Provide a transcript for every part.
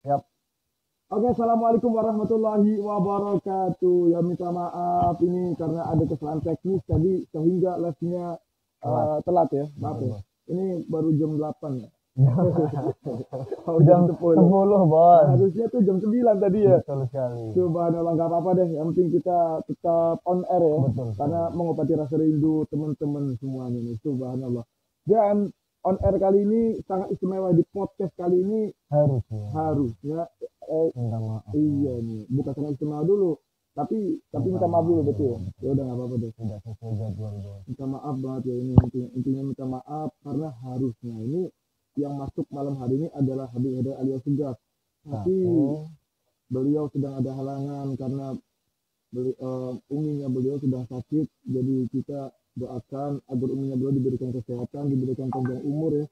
Siap. Oke, assalamualaikum warahmatullahi wabarakatuh. Ya minta maaf ini karena ada kesalahan teknis tadi sehingga live-nya telat ya. Maaf ya. Ini baru jam 8 ya. Oh, jam 10, Bos. Harusnya tuh jam 9 tadi ya. Betul sekali. Subhanallah, nggak apa-apa deh. Yang penting kita tetap on air ya. Betul. Karena mengobati rasa rindu teman-teman semuanya nih. Subhanallah. Dan on air kali ini sangat istimewa di podcast kali ini harusnya minta maaf. iya nih, bukan sangat istimewa dulu, tapi minta maaf dulu, betul ya. Udah nggak apa-apa deh, Tidak sesuai jadwal, Bos. minta maaf banget ya. Ini intinya minta maaf karena harusnya ini yang masuk malam hari ini adalah Habib Haidar alias Sugaf, tapi beliau sedang ada halangan karena uminya beliau sedang sakit. Jadi kita doakan agar uminya beliau diberikan kesehatan, diberikan panjang umur ya,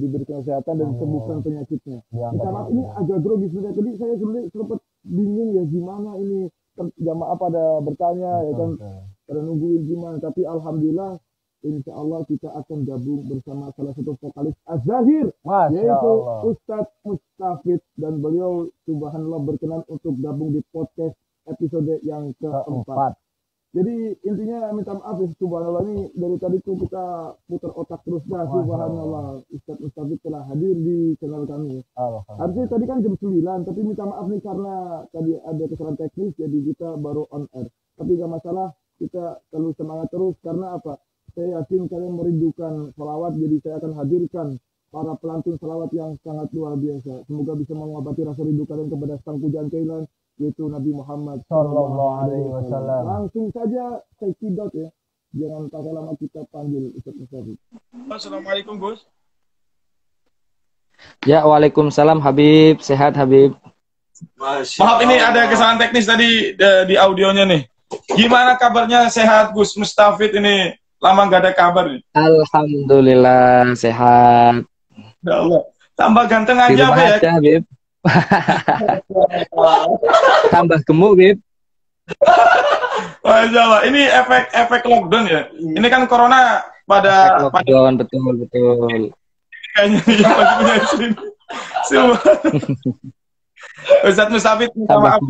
diberikan kesehatan dan disembuhkan penyakitnya. Minta maaf ini agak grogi sebenarnya. Tadi saya sebenarnya sempat bingung ya gimana ini, jamaah pada bertanya ya kan, pada nungguin gimana. Tapi alhamdulillah insya Allah kita akan gabung bersama salah satu vokalis Az-Zahir, yaitu Ustadz Mustafid, dan beliau subhanallah berkenan untuk gabung di podcast episode yang keempat. Jadi intinya minta maaf ya, subhanallah ini dari tadi tuh kita putar otak terus dah. Subhanallah, Ustadz Mustafid telah hadir di channel kami. Harusnya tadi kan jam 9, tapi minta maaf nih karena tadi ada kesalahan teknis, jadi kita baru on air. Tapi gak masalah, kita selalu semangat terus karena apa? Saya yakin kalian merindukan salawat, jadi saya akan hadirkan para pelantun salawat yang sangat luar biasa. Semoga bisa mengobati rasa rindu kalian kepada sang pujaan kalian, yaitu Nabi Muhammad SAW. Langsung saja saya kidot ya. Jangan pakai lama, kita panggil Ustaz Mustafid. Assalamualaikum, Gus. Ya, waalaikumsalam Habib. Sehat Habib. Maaf ini ada kesalahan teknis tadi di audionya nih. Gimana kabarnya, sehat Gus Mustafid ini? Lama nggak ada kabar nih. Alhamdulillah sehat. Ya Allah. Tambah ganteng aja apa ya? Habib. Tambah gemuk, Habib. Masya Allah. Ini efek lockdown ya. Ini kan corona pada lockdown, betul. Kayaknya yang lagi punya sini. Ustadz Mustafid, minta maaf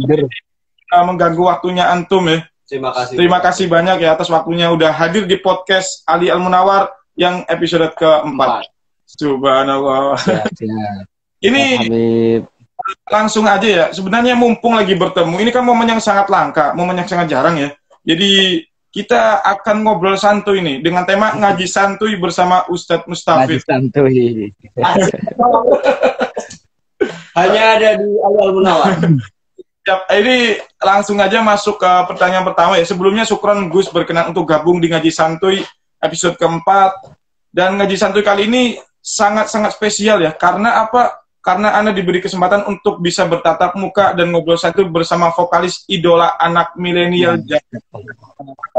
mengganggu waktunya antum ya. Terima kasih banyak ya atas waktunya udah hadir di podcast Ali Al-Munawar yang episode keempat. Subhanallah. Ini langsung aja ya. Sebenarnya mumpung lagi bertemu, ini kan momen yang sangat langka, momen yang sangat jarang ya. Jadi kita akan ngobrol santuy ini dengan tema ngaji santuy bersama Ustadz Mustafid. Ngaji santuy. Hanya ada di Ali Al-Munawar. Ini langsung aja masuk ke pertanyaan pertama ya. Sebelumnya syukron Gus berkenan untuk gabung di Ngaji Santuy episode keempat. Dan Ngaji Santuy kali ini sangat-sangat spesial ya. Karena apa? Karena Anda diberi kesempatan untuk bisa bertatap muka dan ngobrol santuy bersama vokalis idola anak milenial.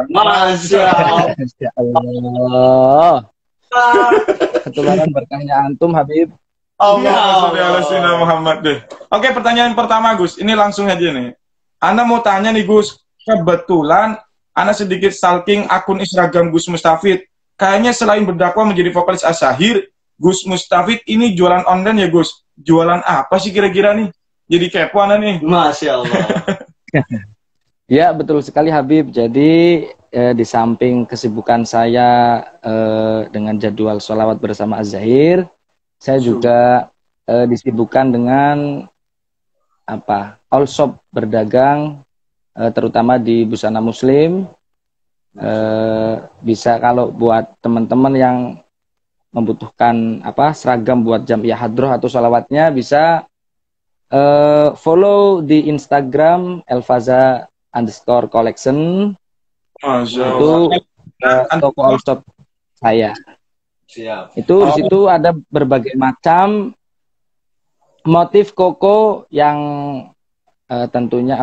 Masya Allah. Ketularan berkahnya antum Habib. Allah Muhammad deh. Oke, pertanyaan pertama Gus, ini langsung aja nih. Anda mau tanya nih Gus, kebetulan Anda sedikit stalking akun Instagram Gus Mustafid. Kayaknya selain berdakwah menjadi vokalis Az-Zahir, Gus Mustafid ini jualan online ya Gus. Jualan apa sih kira-kira nih? Jadi kepo Anda nih. Masya Allah. Ya, betul sekali Habib. Jadi di samping kesibukan saya dengan jadwal sholawat bersama Az-Zahir, saya juga disibukkan dengan all shop berdagang, terutama di busana muslim. Bisa kalau buat teman-teman yang membutuhkan seragam buat jamiah hadroh atau sholawatnya, bisa follow di Instagram elfaza_collection. Itu toko all shop saya. Siap. Itu di situ ada berbagai macam motif koko yang tentunya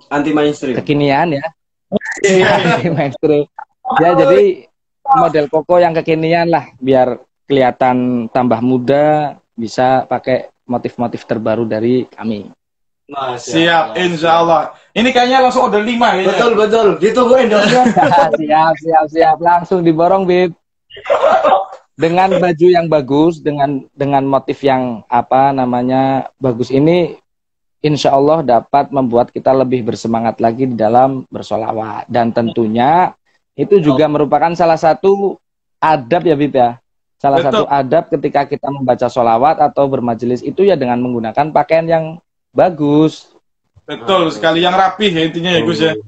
anti mainstream, kekinian ya. Anti mainstream. Ya, jadi model koko yang kekinian lah, biar kelihatan tambah muda, bisa pakai motif-motif terbaru dari kami. Siap, insya Allah. Ini kayaknya langsung order 5 ya. Betul. Ditungguin dong. Siap. Langsung diborong, Bib. dengan baju yang bagus, dengan motif yang apa namanya bagus ini, insya Allah dapat membuat kita lebih bersemangat lagi di dalam bersolawat. Dan tentunya itu juga merupakan salah satu adab ya Bib ya. Salah Betul. satu adab ketika kita membaca solawat atau bermajelis itu ya dengan menggunakan pakaian yang bagus, Betul sekali, yang rapih ya intinya ya Gus ya. yang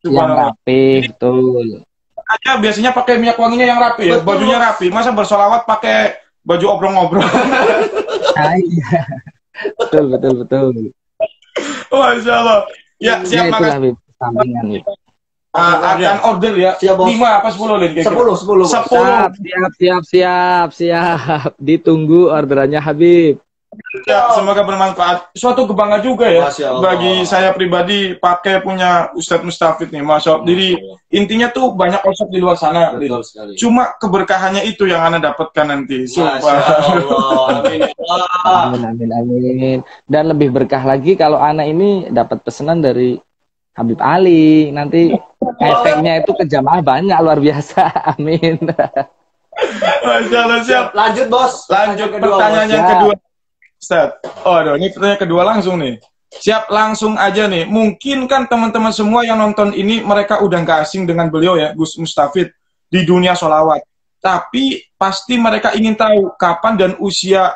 Subhanallah. rapi, betul. Aja biasanya pakai minyak wanginya yang rapi ya, bajunya rapi. Masa bersolawat pakai baju obrong-obrong? Ah, iya. Betul, betul, betul. Masya Allah. Ya, siap, Ya itulah makasih. Bib, sampingan Bib. Akan order ya. Siap, Bos. 5 apa 10 Lin? 10. Siap. Ditunggu orderannya Habib. Ya, semoga bermanfaat. Suatu kebanggaan juga ya Masya Allah. bagi saya pribadi pakai punya Ustadz Mustafid nih, Masya Allah. Jadi intinya tuh banyak konsep di luar sana. Lin. Betul sekali. Cuma keberkahannya itu yang Anda dapatkan nanti. Masya Subhanallah. Allah. Amin. Amin, amin, amin. Dan lebih berkah lagi kalau anak ini dapat pesanan dari Habib Ali. Nanti efeknya itu ke jamaah banyak, luar biasa. Amin. Masya Allah, siap. Lanjut, Bos. Lanjut Kedua, pertanyaan Bos. yang Ya. kedua. Ustaz. Oh, aduh, ini pertanyaan kedua langsung nih. Siap, langsung aja nih. Mungkin kan teman-teman semua yang nonton ini mereka udah nggak asing dengan beliau ya, Gus Mustafid di dunia sholawat. Tapi pasti mereka ingin tahu kapan dan usia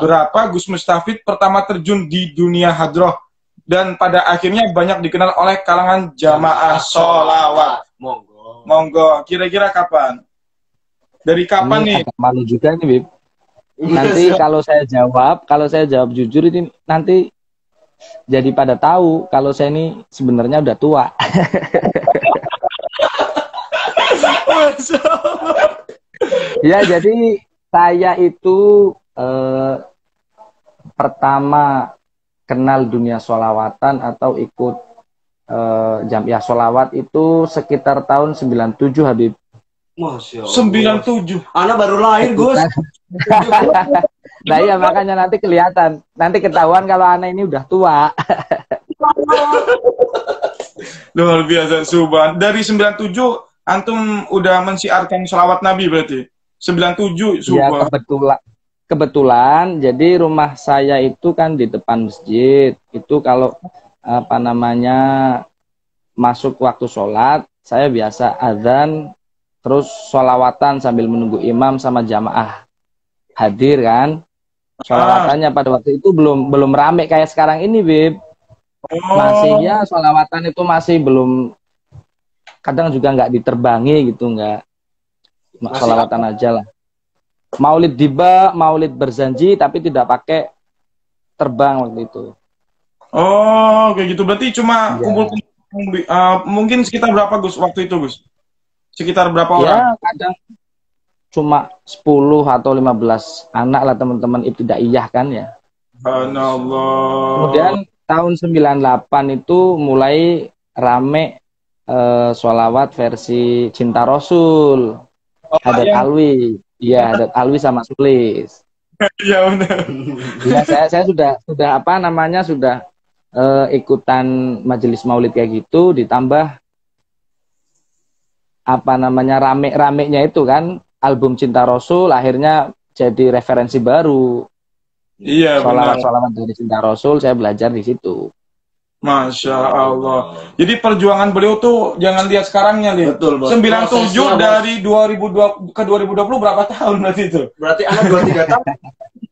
berapa Gus Mustafid pertama terjun di dunia hadroh dan pada akhirnya banyak dikenal oleh kalangan jamaah sholawat. Monggo. Monggo, kira-kira kapan? Dari kapan nih? Ini agak malu juga nih, Bib. Nanti kalau saya jawab jujur ini nanti jadi pada tahu kalau saya ini sebenarnya udah tua. Masya Allah. Ya, jadi saya itu pertama kenal dunia sholawatan atau ikut jamiah sholawat itu sekitar tahun 97 Habib. Masya Allah. 97. Anak baru lahir, Gus. Nah iya makanya nanti kelihatan, nanti ketahuan kalau anak ini udah tua. Luar biasa, subhan. Dari 97 antum udah mensiarkan sholawat Nabi berarti. 97 Ya subhan. kebetulan jadi rumah saya itu kan di depan masjid. Itu kalau apa namanya masuk waktu sholat, saya biasa azan terus sholawatan sambil menunggu imam sama jamaah hadir kan. Sholawatannya pada waktu itu belum rame kayak sekarang ini, Bib. Masih ya sholawatan itu masih belum, kadang juga nggak diterbangi gitu, nggak sholawatan aja lah. Maulid diba, maulid berzanji tapi tidak pakai terbang waktu itu. Oh, kayak gitu. Berarti cuma Ya. kumpul mungkin sekitar berapa Gus waktu itu, Gus? Sekitar berapa orang? Ya kadang cuma 10 atau 15 anak lah teman-teman ibtidaiyah kan ya. Subhanallah. Kemudian tahun 98 itu mulai rame sholawat versi Cinta Rasul. Hadat yang- Alwi. Iya, Hadat Alwi sama Sulis. Iya benar. Ya, saya sudah apa namanya sudah ikutan majelis maulid kayak gitu, ditambah apa namanya rame-ramenya itu kan album Cinta Rasul, akhirnya jadi referensi baru. Iya benar. Sholawat dari Cinta Rasul saya belajar di situ. Masya Allah. Jadi perjuangan beliau tuh jangan lihat sekarangnya, Lin. Betul, Bos. 97 Prosesnya, Bos. dari 2020 ke 2020 berapa tahun berarti itu? Berarti anak 2-3 tahun.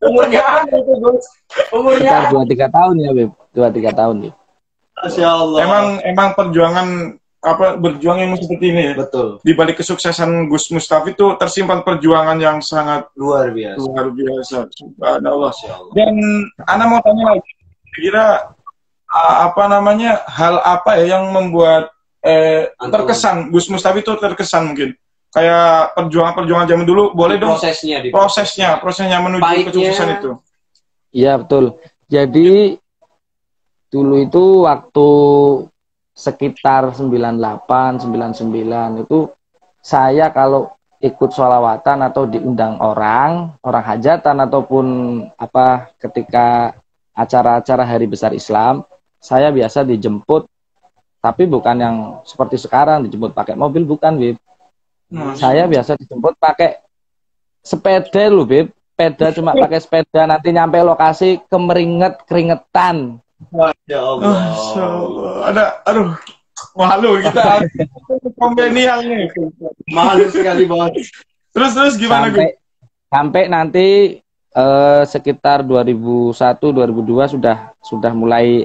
Umurnya anak itu, Gus. Umurnya Sekitar 2-3 tahun ya, Beb. 2-3 tahun nih. Masya Allah. Emang perjuangan berjuang yang seperti ini ya. betul. Di balik kesuksesan Gus Mustafid itu tersimpan perjuangan yang sangat Luar biasa. luar biasa. Subhanallah. Masya Allah. Dan Ana mau tanya lagi, kira apa namanya hal apa ya yang membuat terkesan Gus Mustafid itu terkesan mungkin kayak perjuangan zaman dulu, boleh dong prosesnya menuju Baiknya. kesuksesan itu. Iya, betul. Jadi dulu itu waktu sekitar 98, 99 itu saya kalau ikut sholawatan atau diundang orang hajatan ataupun apa ketika acara-acara hari besar Islam, saya biasa dijemput, tapi bukan yang seperti sekarang dijemput pakai mobil, bukan, Bib. Saya biasa dijemput pakai sepeda lu, Beb. Sepeda cuma pakai sepeda nanti nyampe lokasi keringetan. Masya Allah. Masya Allah. Aduh, malu kita komenial nih. Malu sekali banget. Terus gimana Gus? Sampai nanti sekitar 2001 2002 sudah mulai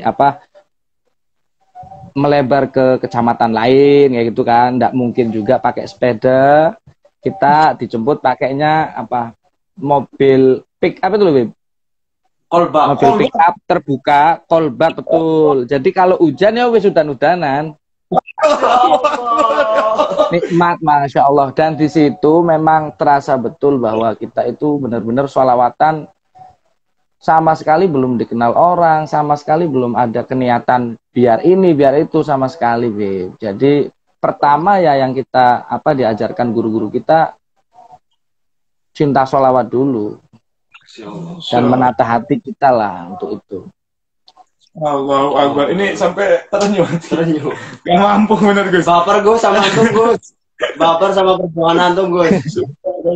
melebar ke kecamatan lain kayak gitu kan. Nggak mungkin juga pakai sepeda. Kita dijemput pakainya mobil pick up itu loh, Beb. Kolbak. Mobil pick up terbuka, kolbak betul. Jadi kalau hujan ya wis hujan-hujanan. Nikmat, Masya Allah. Dan di situ memang terasa betul bahwa kita itu benar-benar sholawatan sama sekali belum dikenal orang, sama sekali belum ada keniatan biar ini, biar itu sama sekali, Beb. Jadi pertama ya yang kita diajarkan guru-guru kita cinta sholawat dulu dan menata hati kita lah untuk itu. Allahu Akbar. Ini sampai terenyuh. Gak mampu bener Gus. Baper Gus sama antum Gus. Baper sama perjuangan antum Gus.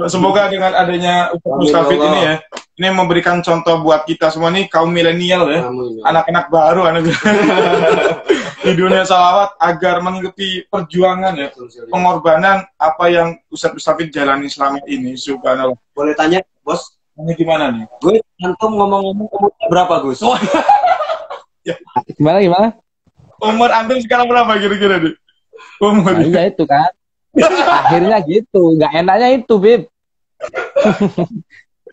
Semoga dengan adanya Ustaz Mustafid ini ya, ini memberikan contoh buat kita semua nih kaum milenial ya, anak-anak baru di dunia salawat agar mengikuti perjuangan ya, pengorbanan apa yang Ustaz Mustafid jalani selama ini. Subhanallah. Boleh tanya, Bos? Ini gimana nih? Gus, antum ngomong-ngomong umurnya berapa, Gus? Gimana? Umur antum sekarang berapa kira-kira nih? Umur. Nah, iya itu kan. Akhirnya gitu, nggak enaknya itu, Bib.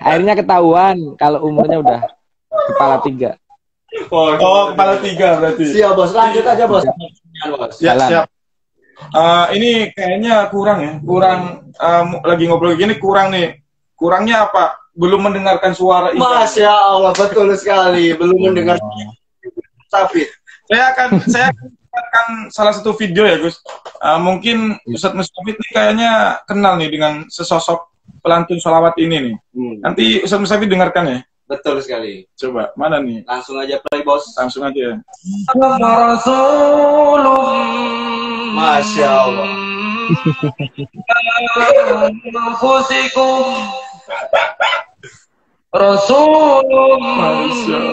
Akhirnya ketahuan kalau umurnya udah kepala 3. Oh, kepala 3 berarti. Siap, Bos. Lanjut aja, Bos. Siap. Ini kayaknya kurang ya, lagi ngobrol gini kurang nih. Kurangnya apa? Belum mendengarkan suara ibadah. Masya Allah, betul sekali. Belum mendengar Safid. Saya akan salah satu video ya, Gus. Mungkin Ustaz Mustafid ini kayaknya kenal nih dengan sesosok pelantun sholawat ini nih. Nanti Ustaz Mustafid dengarkan ya. Betul sekali. Coba, mana nih? Langsung aja play, Bos. Langsung aja ya. Masya Allah.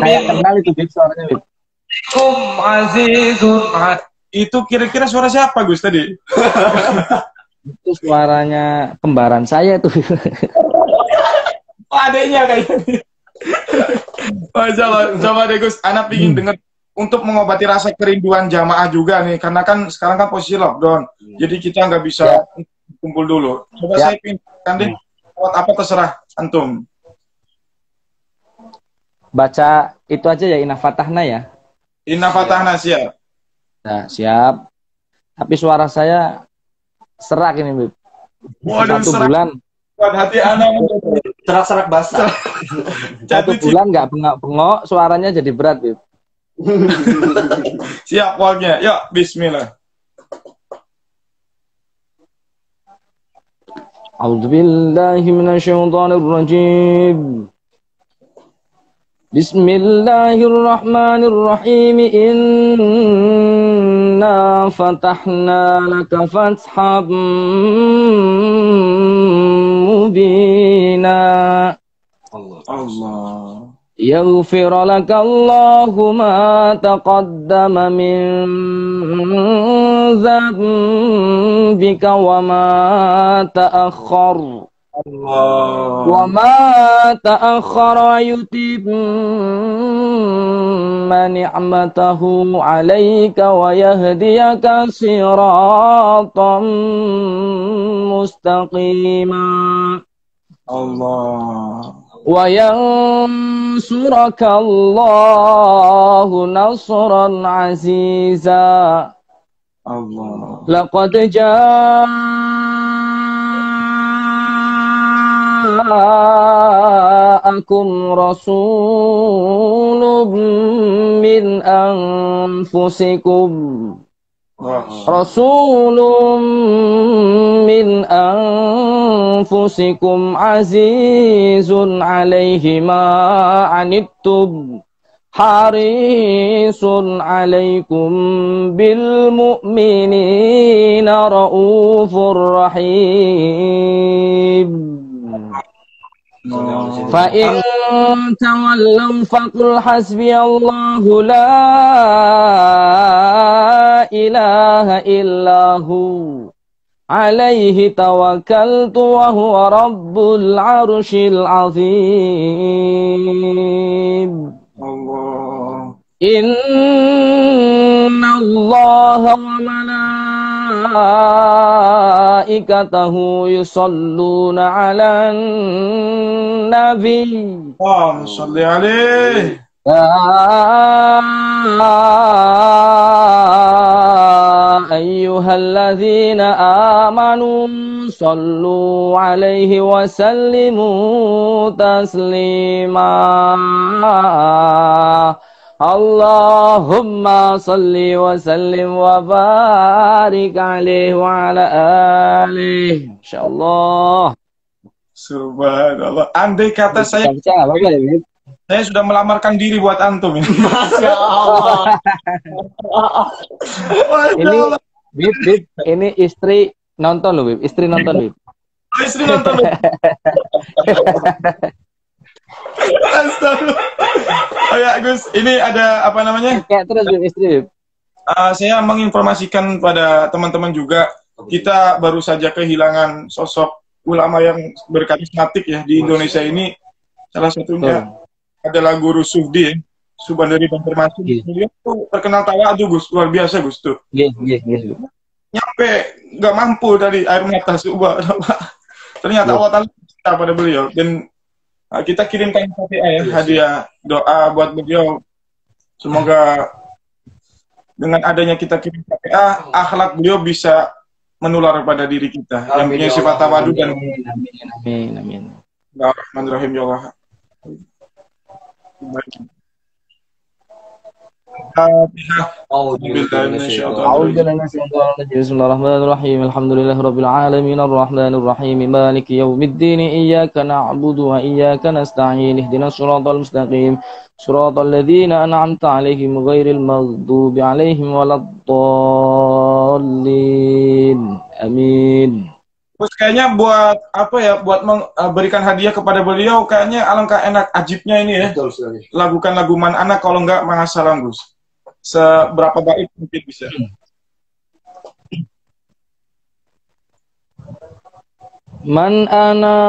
Kayak kenal itu, Bib, suaranya, Bib. Itu kira-kira suara siapa, Gus, tadi? Itu suaranya kembaran saya tuh. Adeknya kayaknya. Coba deh, Gus. Anak ingin dengar untuk mengobati rasa kerinduan jamaah juga nih, karena kan sekarang kan posisi lockdown, jadi kita nggak bisa kumpul dulu. Coba saya pindah deh, buat apa terserah antum. Baca itu aja ya, Inna Fatahna ya. Inna Fatahna, siap. Nah, siap. Tapi suara saya serak ini, Bib. Waduh, 1 serak. bulan. Buat hati anak. Serak-serak basah. 1 bulan nggak bengok-bengok, suaranya jadi berat, Bib. Siap pokoknya. Yuk, bismillah. A'udzubillahi minasyaitonirrajim. Bismillahirrahmanirrahim. Inna fatahna laka fatham mubina. Allah. يغفر لك الله ما تقدم من ذنبك وما تأخر ويتم نعمته عليك ويهديك صراطا مستقيما Allah. وينصرك الله نصرا عزيزا Allah. لقد جاءكم رسول من أنفسكم عزيز عليه ما عنتم حريص عليكم بالمؤمنين رؤوف رحيم. Fa in tawallaw faqul hasbiyallahu la ilaha illahu alaihi tawakkaltu wa huwa rabbul arsyil azim. Allah. Inna allaha wa malaikatahu yusalluna ala nabi. Allahumma sholli alaihi. Ya ayyuhalladzina amanu sallu alaihi wa sallimu taslima. Allahumma salli wa sallim wa barik alaihi wa ala alihi. Insyaallah. Subhanallah. Andai kata saya sudah melamarkan diri buat antum ya. Masya Allah. Ini istri nonton loh, Bib. Istri nonton, Bib. Istri nonton. Astaga. Oh ya, Gus, ini ada apa namanya? Kayak terus Bib, istri, Bib. Saya menginformasikan pada teman-teman juga, kita baru saja kehilangan sosok ulama yang berkarismatik ya di Indonesia ini. Salah satunya adalah Guru Sufdi ya. Subhan dari Banjarmasin. Beliau tuh terkenal tawadhu, Gus, luar biasa, Gus tuh. Nyampe nggak mampu tadi air mata, subhanallah. Ternyata Allah Ta'ala cinta pada beliau, dan kita kirimkan hadiah ya, hadiah doa buat beliau. Semoga dengan adanya kita kirim hadiah, akhlak beliau bisa menular pada diri kita yang punya sifat tawadhu dan amin. Bismillahirrahmanirrahim ya Allah. Bismillahirrahmanirrahim. Alhamdulillahirabbil alamin arrahmanir rahim maliki yaumiddin iyyaka na'budu wa iyyaka nasta'in ihdinas siratal mustaqim siratal ladzina an'amta 'alaihim ghairil maghdubi 'alaihim waladdallin. Amin. Terus kayaknya buat apa ya, buat memberikan hadiah kepada beliau, kayaknya alangkah enak ajibnya ini ya. Lagukan lagu Man Ana, kalau enggak Mangasalam, Gus. Seberapa baik mungkin bisa. Man ana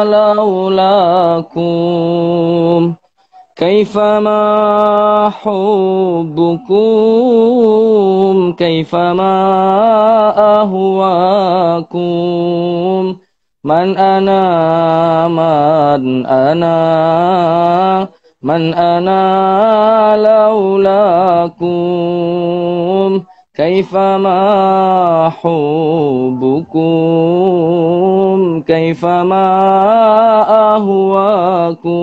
laulakum kaifama hubbukum kaifama ahwakum man ana laulakum kaifama hubbukum kaifama ahwakum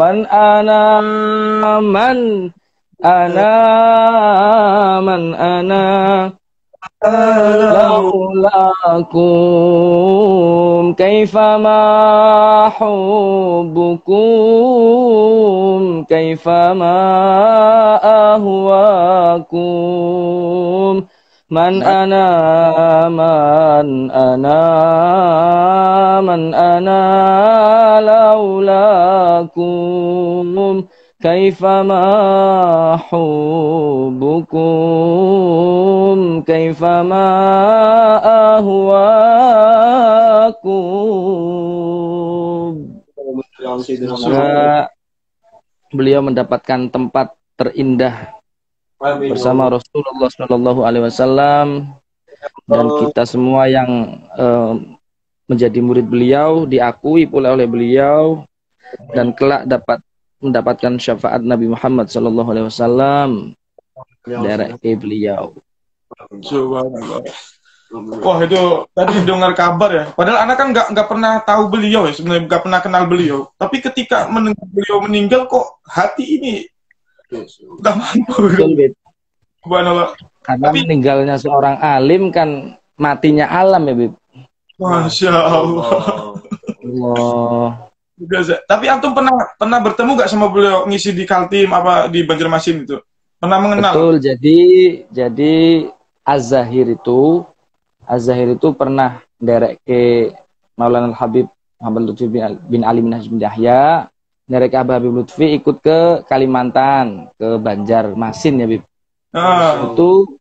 man ana laulakum kaifama hubbukum kaifama ahwakum man ana laulakum kaifama hubbukum kaifama ahwakum. Semoga beliau mendapatkan tempat terindah bersama Rasulullah SAW, dan kita semua yang menjadi murid beliau diakui pula oleh beliau, dan kelak dapat mendapatkan syafaat Nabi Muhammad SAW dari beliau. Subhanallah. Wah, itu tadi dengar kabar ya. Padahal anak kan nggak pernah tahu beliau ya, sebenarnya nggak pernah kenal beliau. Tapi ketika mendengar beliau meninggal, kok hati ini udah mampu. Subhanallah. Karena meninggalnya seorang alim kan matinya alam ya, Bib. Masya Allah. Tapi antum pernah bertemu gak sama beliau ngisi di Kaltim apa di Banjarmasin itu? Pernah mengenal? Betul, jadi Az-Zahir itu pernah derek ke Maulana Habib Muhammad Lutfi bin Ali bin Hashim Yahya, derek Habib Lutfi ikut ke Kalimantan, ke Banjarmasin ya Bib. Itu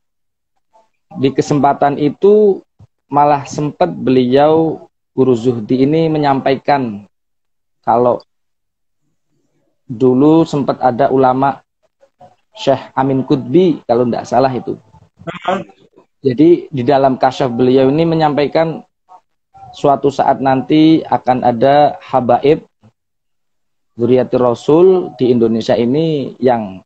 di kesempatan itu malah sempat beliau Guru Zuhdi ini menyampaikan kalau dulu sempat ada ulama Syekh Amin Qutbi kalau tidak salah itu. Jadi di dalam kasyaf beliau ini menyampaikan suatu saat nanti akan ada habaib Dzurriyyatir Rasul di Indonesia ini yang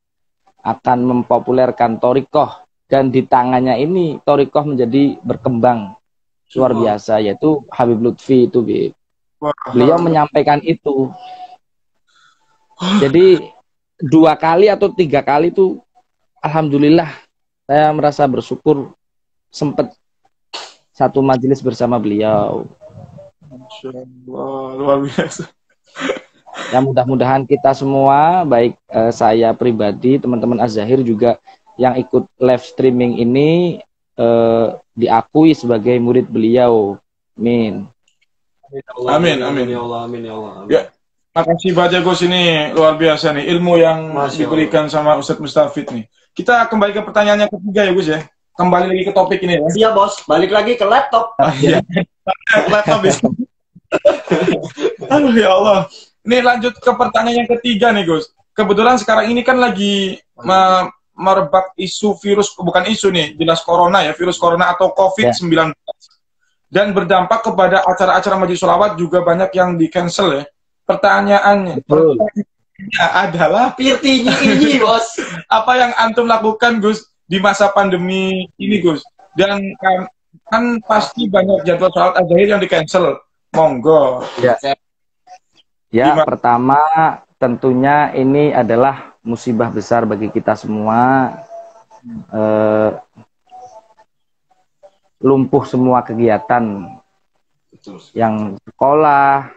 akan mempopulerkan thariqah, dan di tangannya ini thariqah menjadi berkembang luar biasa, yaitu Habib Lutfi itu. Beliau menyampaikan itu. Jadi 2 kali atau 3 kali itu alhamdulillah saya merasa bersyukur sempat satu majelis bersama beliau. Masya Allah, luar biasa. Ya mudah-mudahan kita semua, baik saya pribadi, teman-teman Az-Zahir juga yang ikut live streaming ini diakui sebagai murid beliau. Amin. Amin, amin. Ya Allah, amin ya Allah. Amin. Ya, makasih banyak Gus, ini luar biasa nih ilmu yang diberikan sama Ustadz Mustafid nih. Kita kembali ke pertanyaan yang ketiga ya Gus ya. Kembali lagi ke topik ini ya. Iya bos, balik lagi ke laptop. Iya. Laptop bisa. Aduh ya Allah. Ini lanjut ke pertanyaan yang ketiga nih Gus. Kebetulan sekarang ini kan lagi merebak isu virus, bukan isu nih, jelas corona ya, virus corona atau COVID-19. Dan berdampak kepada acara-acara majelis sholawat juga banyak yang di-cancel ya. Pertanyaannya adalah Pirtinya ini bos. apa yang antum lakukan Gus di masa pandemi ini Gus? Dan kan pasti banyak jadwal sholat Az-Zahir yang di-cancel. Monggo. Ya, pertama tentunya ini adalah musibah besar bagi kita semua. Lumpuh semua kegiatan yang sekolah,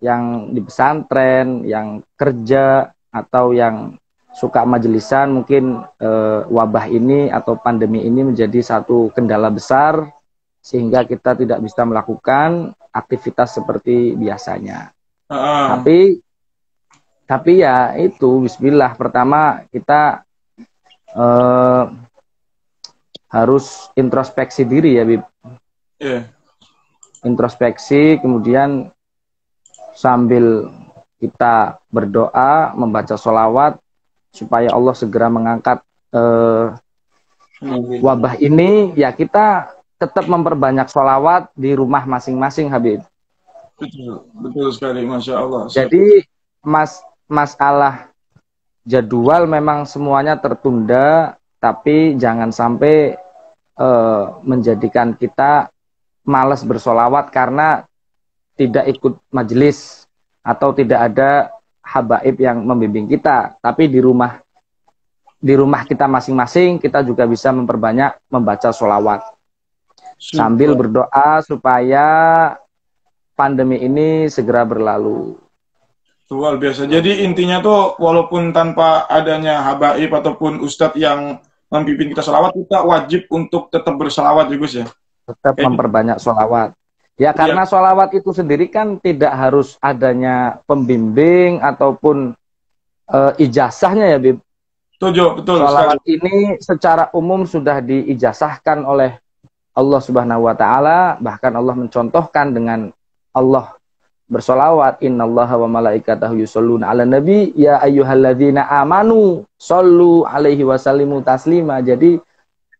yang di pesantren, yang kerja, atau yang suka majelisan. Mungkin wabah ini atau pandemi ini menjadi satu kendala besar sehingga kita tidak bisa melakukan aktivitas seperti biasanya. Tapi ya itu bismillah, pertama kita harus introspeksi diri ya Bib. Introspeksi, kemudian sambil kita berdoa, membaca sholawat supaya Allah segera mengangkat wabah ini, ya kita tetap memperbanyak sholawat di rumah masing-masing Habib. Betul sekali, Masya Allah. Jadi masalah jadwal memang semuanya tertunda, tapi jangan sampai menjadikan kita malas bersolawat karena tidak ikut majelis atau tidak ada habaib yang membimbing kita. Tapi di rumah kita masing-masing kita juga bisa memperbanyak membaca solawat sambil berdoa supaya pandemi ini segera berlalu. Luar biasa. Jadi intinya tuh walaupun tanpa adanya habaib ataupun ustadz yang membimbing kita sholawat, kita wajib untuk tetap bersolawat ya Gus ya? Tetap memperbanyak sholawat. Ya karena sholawat itu sendiri kan tidak harus adanya pembimbing ataupun ijazahnya ya Bib. Betul. Sholawat ini secara umum sudah diijazahkan oleh Allah Subhanahu wa Ta'ala. Bahkan Allah mencontohkan dengan Allah bersolawat, innallaha wa malaikatahu yusholluna ala nabi ya ayyuhalladzina amanu shollu alaihi wasallimu taslima. Jadi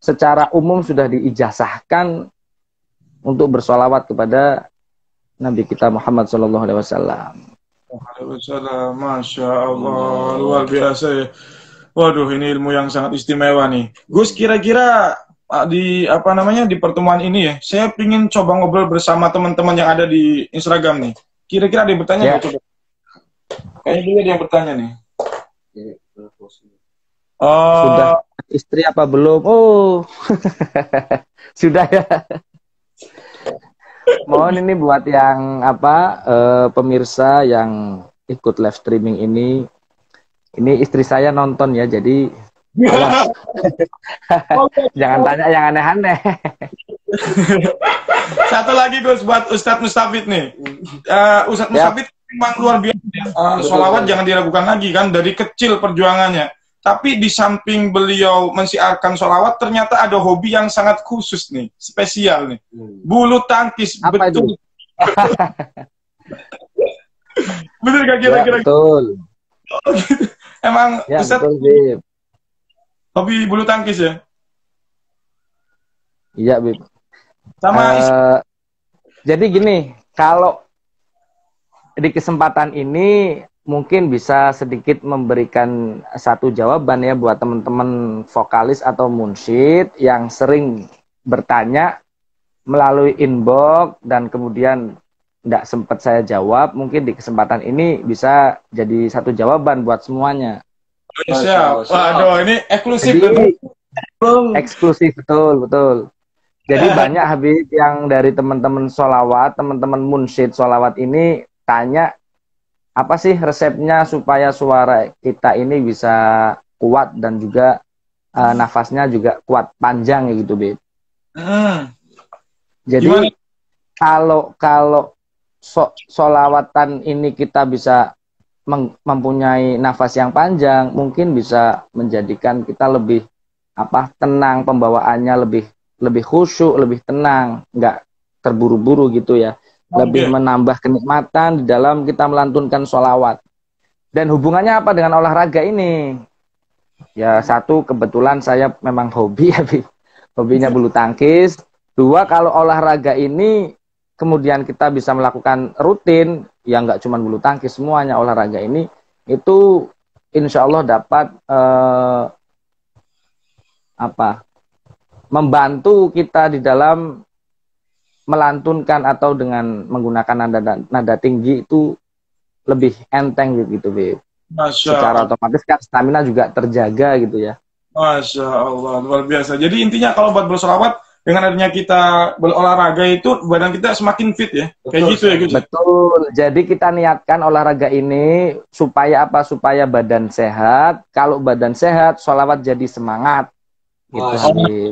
secara umum sudah diijazahkan untuk bersolawat kepada Nabi kita Muhammad sallallahu alaihi wasallam. Masya Allah, luar biasa ya. Waduh, ini ilmu yang sangat istimewa nih Gus. Kira-kira di pertemuan ini ya, saya ingin coba ngobrol bersama teman-teman yang ada di Instagram nih. Kira-kira ada yang bertanya nggak? Coba. Kayaknya dia ada yang bertanya nih. Sudah istri apa belum? Oh, sudah ya. Mohon ini buat yang pemirsa yang ikut live streaming ini istri saya nonton ya, jadi Awas. Jangan tanya yang aneh-aneh. Satu lagi Gus buat Ustadz Mustafid nih. Ustadz Mustafid memang luar biasa. Sholawat jangan diragukan lagi kan, dari kecil perjuangannya. Tapi di samping beliau mensiarkan sholawat, ternyata ada hobi yang sangat khusus nih, spesial nih. Bulu tangkis. Apa betul. itu? Betul gak kira-kira? Ya, betul. Oh, gitu. Emang Ya, Ustadz betul, Bib. hobi bulu tangkis ya? Iya, Bib. Sama jadi gini, kalau di kesempatan ini mungkin bisa sedikit memberikan satu jawaban ya buat teman-teman vokalis atau munsyid yang sering bertanya melalui inbox dan kemudian tidak sempat saya jawab. Mungkin di kesempatan ini bisa jadi satu jawaban buat semuanya. siap. Waduh, ini eksklusif. Jadi, eksklusif, betul, betul. Jadi banyak Habib yang dari teman-teman sholawat, teman-teman munsyid sholawat ini tanya, apa sih resepnya supaya suara kita ini bisa kuat dan juga nafasnya juga kuat, panjang gitu, Bib. Jadi kalau sholawatan ini kita bisa mempunyai nafas yang panjang, mungkin bisa menjadikan kita lebih tenang, pembawaannya lebih khusyuk, lebih tenang, nggak terburu-buru gitu ya. Lebih menambah kenikmatan di dalam kita melantunkan sholawat. Dan hubungannya apa dengan olahraga ini? Ya, satu, kebetulan saya memang hobi ya, hobinya bulu tangkis. Dua, kalau olahraga ini kemudian kita bisa melakukan rutin, ya nggak cuma bulu tangkis, semuanya olahraga ini, itu insya Allah dapat membantu kita di dalam melantunkan atau dengan menggunakan nada tinggi itu lebih enteng gitu, Bib. Secara otomatis kan stamina juga terjaga gitu ya. Masya Allah, luar biasa. Jadi intinya kalau buat bersolawat, dengan adanya kita berolahraga itu badan kita semakin fit ya. Betul, kayak gitu ya, Gus. Betul. Jadi kita niatkan olahraga ini supaya apa? Supaya badan sehat. Kalau badan sehat, sholawat jadi semangat. Gitu.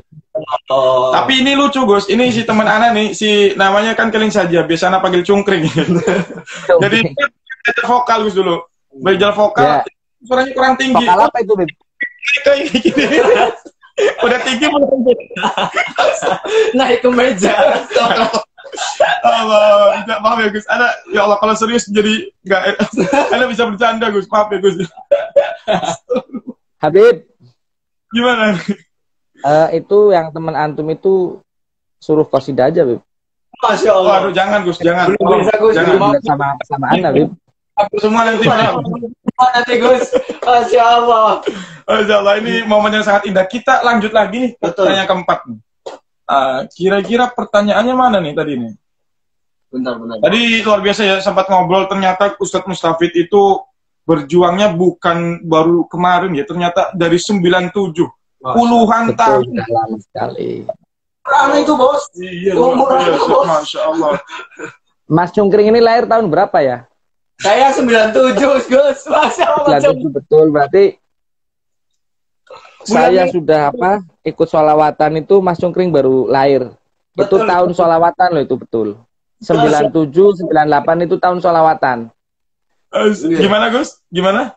Tapi ini lucu, Gus. Ini si teman Ana nih, si namanya kan Keling saja, biasanya panggil cungkring. Jadi belajar vokal, Gus, dulu. Belajar vokal, suaranya kurang tinggi. Vokal apa itu, Bib? Kayak gini. Udah tinggi belum? Naik ke meja. Allah, maaf ya, Gus. Ya Allah, kalau serius jadi nggak, Ana bisa bercanda, Gus. Maaf ya, Gus. Habib. Gimana? Itu yang teman antum itu suruh qasidah aja, Bib. Masya Allah. Waduh, jangan, Gus, jangan. Belum bisa, Gus. Jangan sama Ana, Bib. Aku semua nanti. Nanti, Gus. Masya Allah. Masya Allah, ini momen yang sangat indah. Kita lanjut lagi nih, pertanyaan keempat nih. Kira-kira pertanyaannya mana nih tadi nih? Bentar. Tadi luar biasa ya, sempat ngobrol, ternyata Ustadz Mustafid itu berjuangnya bukan baru kemarin ya, ternyata dari 97. Puluhan tahun. Lama sekali. Lama itu, Bos. Iya, luar biasa, Masya Allah. Mas Cungkring ini lahir tahun berapa ya? Saya 97, Gus. Masya Allah. 97, betul. Berarti saya sudah ikut sholawatan itu Mas Cungkring baru lahir. Betul, itu tahun sholawatan loh, itu betul. 97, 98 itu tahun sholawatan. Gimana, Gus? Gimana?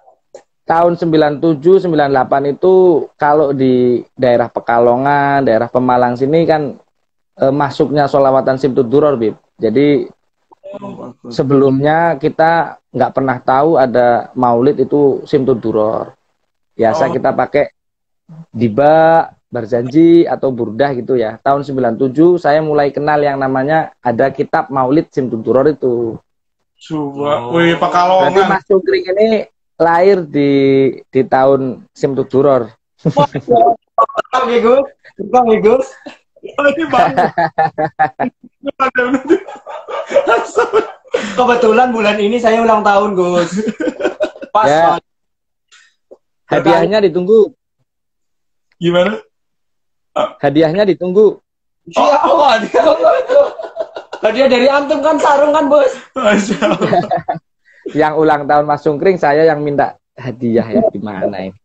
Tahun 97, 98 itu kalau di daerah Pekalongan, daerah Pemalang sini kan masuknya sholawatan Simtud Duror, Bib. Jadi sebelumnya kita nggak pernah tahu ada maulid itu Simtud Duror. Biasa kita pakai diba, berjanji, atau burdah gitu ya. Tahun 97 saya mulai kenal yang namanya ada kitab maulid Simtud Duror itu. Coba, wih, Pekalongan. Berarti Mas Cungkring ini lahir di tahun Simtud Duror. Oke, Gus. Ini banget. Kebetulan bulan ini saya ulang tahun, Gus. Pas. Ya. Hadiahnya ditunggu. Gimana? Hadiahnya ditunggu. Hadiah dari antum kan sarung kan, Bos. Masya Allah. Yang ulang tahun Mas Cungkring, saya yang minta hadiah ya, gimana ini?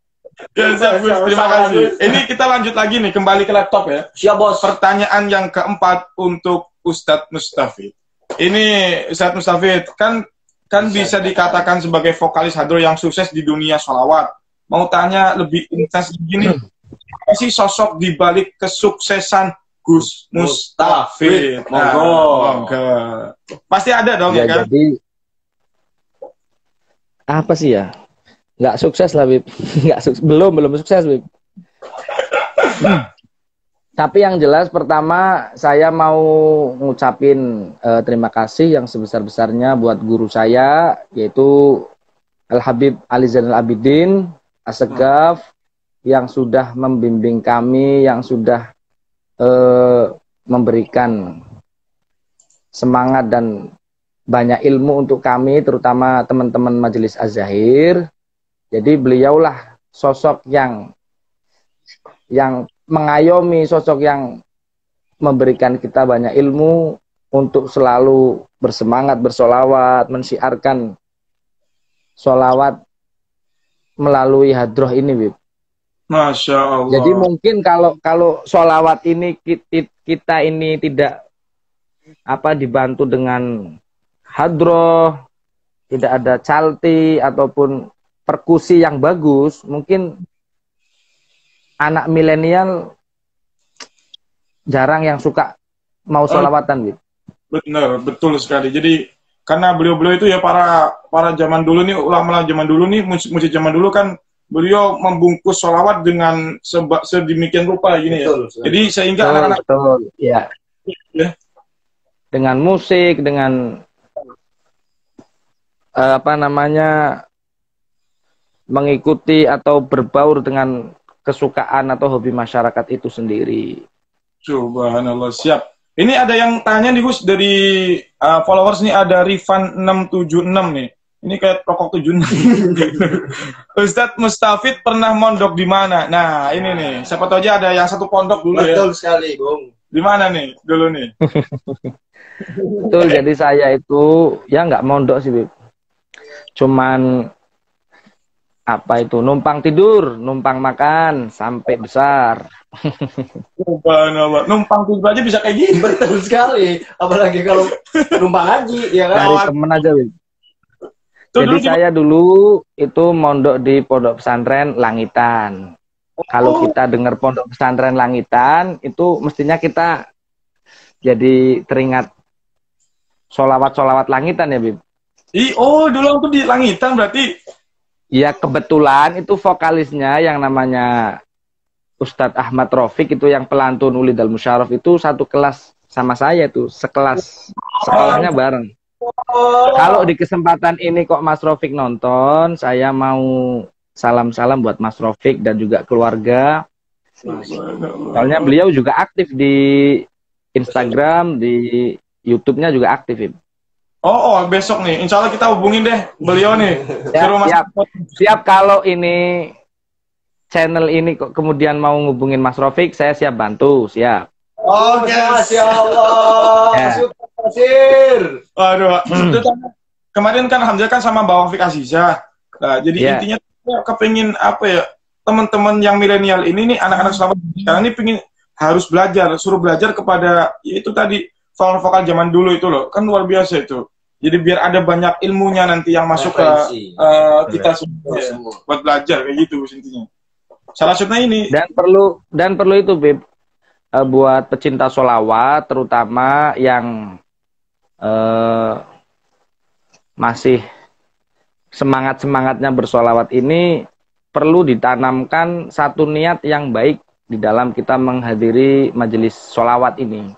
Ya, siap, Gus. Terima kasih. Ini kita lanjut lagi nih, kembali ke laptop ya. Siap, Bos. Pertanyaan yang keempat untuk Ustadz Mustafid. Ini Ustadz Mustafid kan bisa dikatakan sebagai vokalis hadroh yang sukses di dunia sholawat. Mau tanya lebih intens begini, apa sih sosok di balik kesuksesan Gus Mustafid? Monggo. Pasti ada dong ya kan? Jadi apa sih ya? Nggak sukses lah, Bib. Belum sukses, Bib. Tapi yang jelas pertama saya mau ngucapin terima kasih yang sebesar-besarnya buat guru saya, yaitu Al-Habib Ali Zainal Abidin Assegaf, yang sudah membimbing kami, yang sudah memberikan semangat dan banyak ilmu untuk kami, terutama teman-teman Majelis Az-Zahir. Jadi beliaulah sosok yang mengayomi, sosok yang memberikan kita banyak ilmu untuk selalu bersemangat bersolawat, mensyiarkan solawat melalui hadroh ini, Bib. Masya Allah. Jadi mungkin kalau solawat ini kita ini tidak dibantu dengan hadroh, tidak ada calti ataupun perkusi yang bagus, mungkin anak milenial jarang yang suka mau sholawatan, gitu. Benar, betul sekali. Jadi karena beliau-beliau itu ya para zaman dulu nih, ulama zaman dulu nih, musik zaman dulu kan beliau membungkus sholawat dengan sedemikian rupa gini ya. Jadi sehingga anak-anak ya. Dengan musik, dengan mengikuti atau berbaur dengan kesukaan atau hobi masyarakat itu sendiri. Subhanallah, siap. Ini ada yang tanya nih, Gus, dari followers nih, ada Rifan 676 nih. Ini kayak rokok 76. Ustadz Mustafid pernah mondok di mana? Nah, ini nih. Siapa tahu aja ada yang satu pondok dulu. Betul sekali, Bung. Di mana nih dulu nih? Betul, jadi saya itu ya nggak mondok sih, Bib. Cuman numpang tidur, numpang makan sampai besar. Numpang tidur aja bisa kayak gini. Betul sekali. Apalagi kalau numpang haji, ya kan? Dari temen aja, Bib. Jadi saya dulu itu mondok di Pondok Pesantren Langitan. Kalau kita dengar Pondok Pesantren Langitan, itu mestinya kita jadi teringat sholawat-sholawat Langitan ya, Bib. Dulu aku di Langitan berarti. Ya, kebetulan itu vokalisnya yang namanya Ustadz Ahmad Rafiq, itu yang pelantun Ulid al-Musyarraf, itu satu kelas sama saya, itu sekelas, sekolahnya bareng. Kalau di kesempatan ini kok Mas Rafiq nonton, saya mau salam-salam buat Mas Rafiq dan juga keluarga. Soalnya beliau juga aktif di Instagram, di YouTube-nya juga aktif. Besok nih, insya Allah kita hubungin deh beliau nih. Siap kalau ini channel ini kok kemudian mau ngubungin Mas Rafiq, saya siap bantu, siap. Oke, Masya Allah. Masir. Waduh, kemarin kan Alhamdulillah kan sama Mbak Wafiq Aziza. Nah, jadi intinya kepingin teman-teman yang milenial ini nih, anak-anak selamat sekarang ini pingin harus belajar, suruh belajar kepada itu tadi vokal zaman dulu itu loh, kan luar biasa itu. Jadi biar ada banyak ilmunya nanti yang masuk ke kita semua ya, buat belajar kayak gitu intinya. Salah satunya ini. Dan perlu itu, Bib, buat pecinta sholawat, terutama yang masih semangat-semangatnya bersolawat ini, perlu ditanamkan satu niat yang baik di dalam kita menghadiri majelis sholawat ini.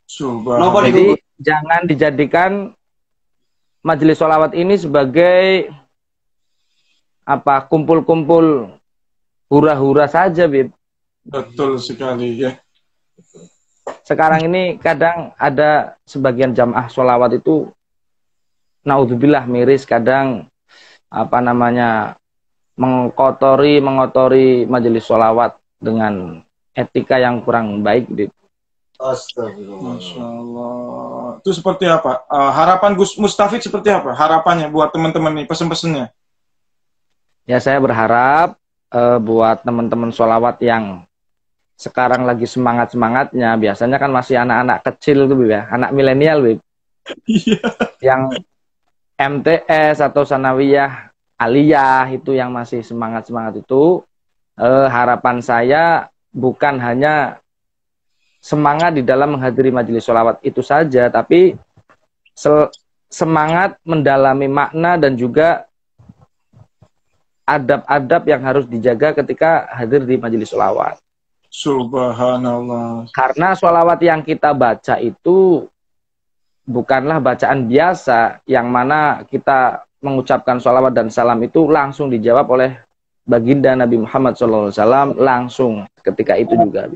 Jadi jangan dijadikan majelis sholawat ini sebagai kumpul-kumpul hura-hura saja, Bib. Betul sekali ya. Sekarang ini kadang ada sebagian jamaah sholawat itu naudzubillah miris, kadang mengotori majelis sholawat dengan etika yang kurang baik, Bib. Astagfirullah. Masya Allah. Itu seperti apa? Harapan Gus Mustafid seperti apa? Harapannya buat teman-teman nih, pesen-pesennya. Ya, saya berharap buat teman-teman sholawat yang sekarang lagi semangat-semangatnya, biasanya kan masih anak-anak kecil tuh, Bib, ya, anak milenial, Bib. Iya. Yang MTS atau sanawiyah aliyah itu yang masih semangat-semangat itu, harapan saya bukan hanya semangat di dalam menghadiri majelis sholawat itu saja, tapi semangat mendalami makna dan juga adab-adab yang harus dijaga ketika hadir di majelis sholawat. Subhanallah. Karena sholawat yang kita baca itu bukanlah bacaan biasa, yang mana kita mengucapkan sholawat dan salam itu langsung dijawab oleh baginda Nabi Muhammad SAW langsung ketika itu juga.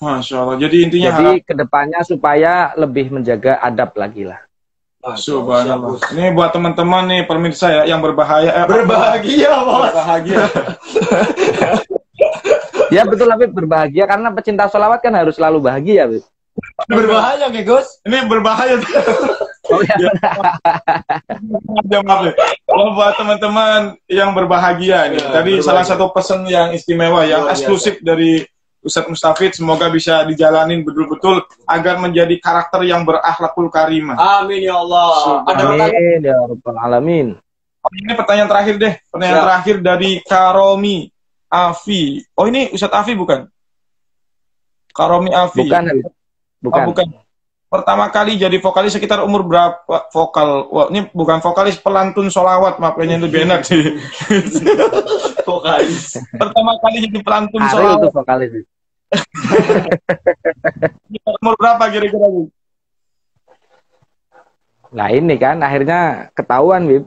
Masya Allah. Jadi intinya kedepannya supaya lebih menjaga adab lagi lah. Subhanallah. Ini buat teman-teman nih pemirsa ya yang berbahagia. Berbahagia, Bos. Berbahagia. Ya betul, Habib, berbahagia karena pecinta sholawat kan harus selalu bahagia, Habib. Berbahaya, Gus. Ini berbahaya. Oh ya. Kalau buat teman-teman yang berbahagia nih, tadi salah satu pesan yang istimewa, yang eksklusif dari Ustadz Mustafid, semoga bisa dijalanin betul-betul agar menjadi karakter yang berakhlakul karimah. Amin ya Allah. Amin ya rabbal alamin. Ini pertanyaan terakhir deh, pertanyaan terakhir dari Karomi Afi. Oh, ini Ustadz Afi bukan? Karomi Afi. Bukan, Habib. Bukan. Oh, bukan. Pertama kali jadi vokalis sekitar umur berapa? Vokal. Wah, ini bukan vokalis, pelantun sholawat. Maaf, kayaknya lebih enak sih. Vokalis. Pertama kali jadi pelantun Ariel sholawat. tuh vokalis. Umur berapa kira-kira, Bu? Nah ini kan akhirnya ketahuan, Bib.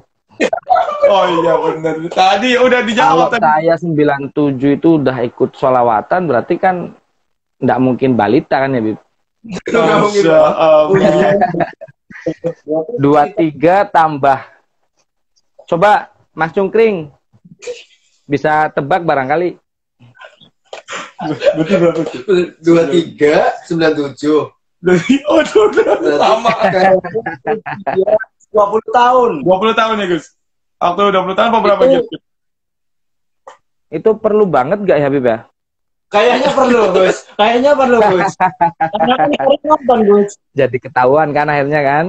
Oh iya benar. Tadi udah dijawab. Kalau saya 97 itu udah ikut sholawatan, berarti kan nggak mungkin balita kan ya, Bib? Masya Allah. 23 tambah. Coba Mas Cungkring bisa tebak barangkali. Betul berapa tuh? 23, 97. Oh, Sama kayak 20 tahun. 20 tahun ya, Gus? Waktu 20 tahun apa berapa gitu? Itu perlu banget gak ya, Habib ya? Kayaknya perlu, Gus. Kayaknya perlu, Gus. Karena kan harus nonton, Gus. Jadi ketahuan kan akhirnya kan?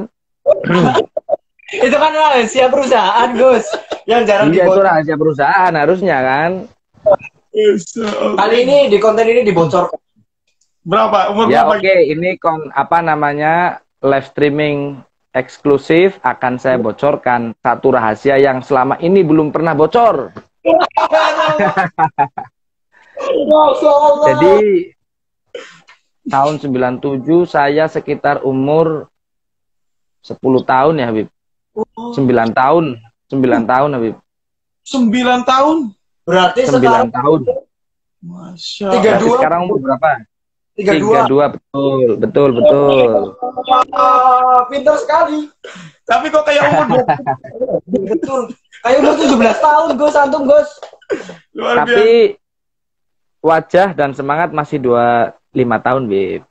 Itu kan rahasia perusahaan, Gus. Yang jarang Iya, itu dibocor. rahasia perusahaan harusnya kan? Kali ini di konten ini dibocorkan. Berapa? Umur Ya berapa? oke, ini apa namanya, live streaming eksklusif akan saya bocorkan satu rahasia yang selama ini belum pernah bocor. Jadi tahun 97 saya sekitar umur 10 tahun ya, Habib. 9 tahun, 9 tahun, Habib. 9 tahun? Berarti 9 sekarang tahun. Masya Tiga Allah. Berarti sekarang umur berapa? 32. 32, betul. Pintar sekali. Tapi kok kayak umur Betul. Kayak umur 17 tahun, Gus, antum, Gus. luar biasa. Tapi wajah dan semangat masih 25 tahun, Bib.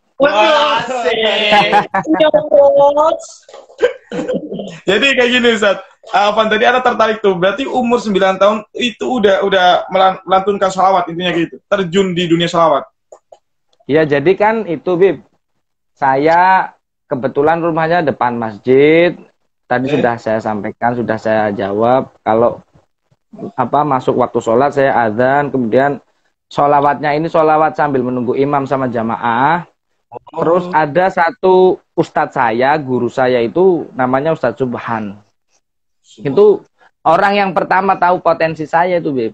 Jadi kayak gini, Ustaz. Apa tadi ada tertarik tuh? Berarti umur 9 tahun itu udah melantunkan sholawat, intinya gitu. Terjun di dunia sholawat. Ya, jadi kan itu, Bib. Saya kebetulan rumahnya depan masjid. Tadi sudah saya sampaikan, sudah saya jawab. Kalau masuk waktu sholat, saya azan. Kemudian sholawatnya ini sholawat sambil menunggu imam sama jamaah. Terus ada satu ustadz saya, guru saya itu namanya Ustadz Subhan. Itu orang yang pertama tahu potensi saya itu, Bib.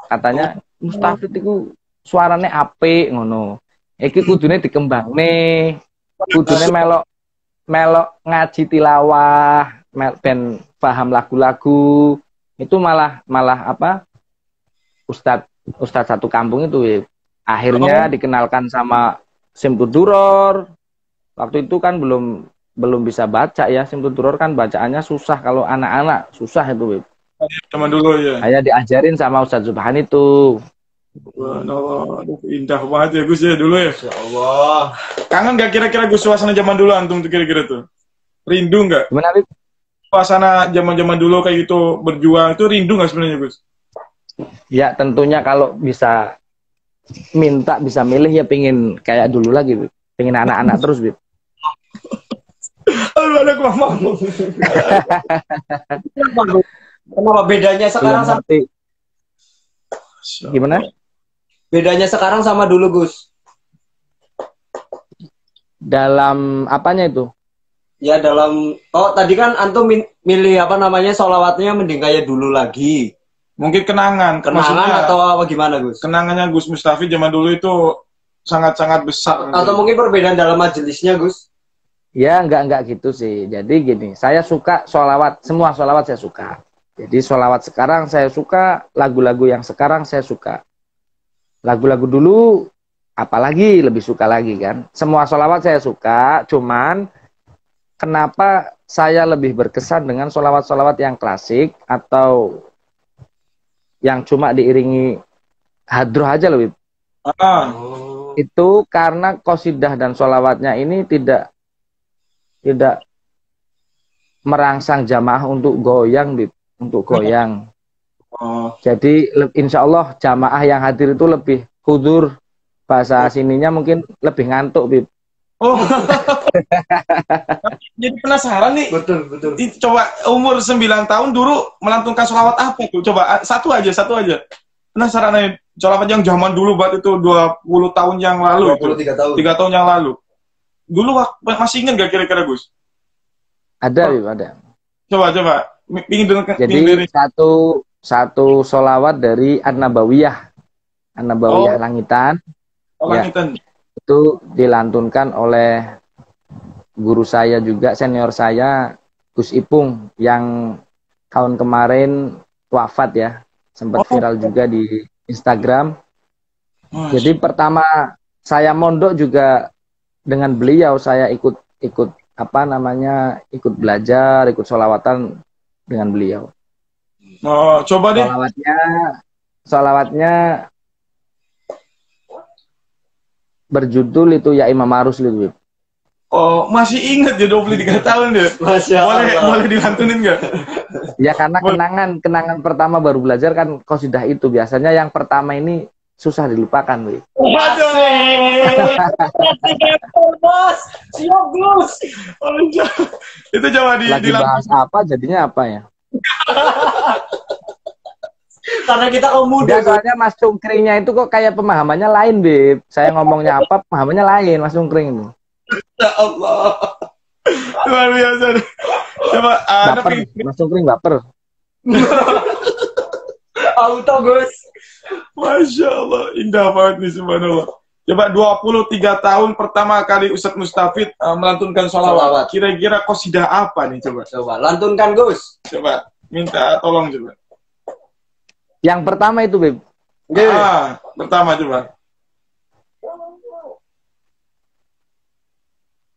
Katanya, Mustafid itu suaranya apik ngono. Iki kudune dikembangne, kudune melok ngaji tilawah, ben paham lagu-lagu. Itu malah Ustadz satu kampung itu, Bib. Akhirnya dikenalkan sama Simtud-Duror. Waktu itu kan belum bisa baca ya, Simtud-Duror kan bacaannya susah, kalau anak-anak susah itu, Bib. Teman dulu ya. Saya diajarin sama Ustadz Subhan itu. Aduh, indah banget ya, Gus ya dulu ya. Insya Allah. Kangen gak kira-kira, Gus, suasana zaman dulu antum tuh kira-kira tuh? Rindu nggak? Gimana, Bib? Suasana zaman-zaman dulu kayak gitu berjuang itu rindu nggak sebenarnya, Gus? Ya tentunya kalau bisa minta, bisa milih ya pingin kayak dulu lagi, Bib. Pingin anak-anak terus, Bib. Aduh, ada ngomong. Kenapa bedanya sekarang sama Gimana? bedanya sekarang sama dulu, Gus? Dalam apanya itu? Ya dalam tadi kan antum milih apa namanya sholawatnya mending kayak dulu lagi. Mungkin kenangan maksudnya, atau apa gimana, Gus? kenangannya Gus Mustafid zaman dulu itu sangat-sangat besar. Atau mungkin perbedaan dalam majelisnya, Gus? Ya enggak gitu sih. Jadi gini, saya suka sholawat, semua sholawat saya suka. Jadi sholawat sekarang saya suka, lagu-lagu yang sekarang saya suka. Lagu-lagu dulu apalagi lebih suka lagi kan. Semua sholawat saya suka, cuman kenapa saya lebih berkesan dengan sholawat-sholawat yang klasik atau yang cuma diiringi hadroh aja lebih. Itu karena qasidah dan sholawatnya ini tidak merangsang jamaah untuk goyang, Bib. Untuk goyang. Jadi insya Allah jamaah yang hadir itu lebih hudur. Bahasa sininya mungkin lebih ngantuk, Bib. Oh. Jadi penasaran nih. Betul. Coba umur 9 tahun dulu melantunkan sholawat apa tuh? Coba satu aja. Penasaran nih. Sholawat yang zaman dulu buat itu 20 tahun yang lalu. 23 tahun. 3 tahun yang lalu. Dulu masih ingat gak kira-kira, Gus? Ada, Bib, ada. Coba. Pingin dengar. Jadi satu sholawat dari An-Nabawiyah. An-Nabawiyah Langitan. Langitan. Itu dilantunkan oleh guru saya juga, senior saya, Gus Ipung, yang tahun kemarin wafat ya. Sempat viral juga di Instagram. Jadi pertama saya mondok juga dengan beliau, saya ikut belajar, ikut sholawatan dengan beliau. Oh, coba deh. Sholawatnya berjudul itu Ya Imam Arus itu. Oh, masih ingat ya 23 tahun deh. Masya Allah. Boleh dilantunin nggak? Ya karena kenangan pertama baru belajar kan qasidah itu. Biasanya yang pertama ini susah dilupakan, Wi. Waduh. Bos, siap, Gus. Itu coba Lagi bahas apa jadinya apa ya? Karena kita kaum muda. Soalnya Mas Cungkringnya itu kok kayak pemahamannya lain, Bib. Saya ngomongnya apa, pemahamannya lain, Mas Cungkring itu. Ya Allah. Luar biasa. Coba baper. Mas Cungkring baper. Auto, Gus. Masya Allah, indah banget nih, subhanallah. Coba 23 tahun pertama kali Ustadz Mustafid melantunkan sholawat. Kira-kira qasidah apa nih, coba? Coba, lantunkan, Gus. Coba, minta tolong coba. Yang pertama itu, Bib. Pertama coba.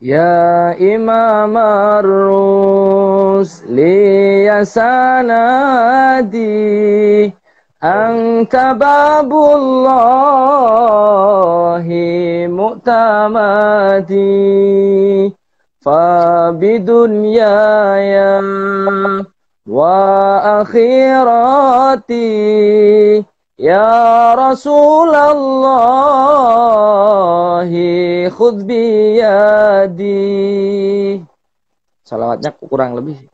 Ya Imam Ar-Rusli ya sanadi anta babullahi mu'tamadi fa bidunyaya wa akhirati ya Rasulullah khudh biyadi. Salawatnya kurang lebih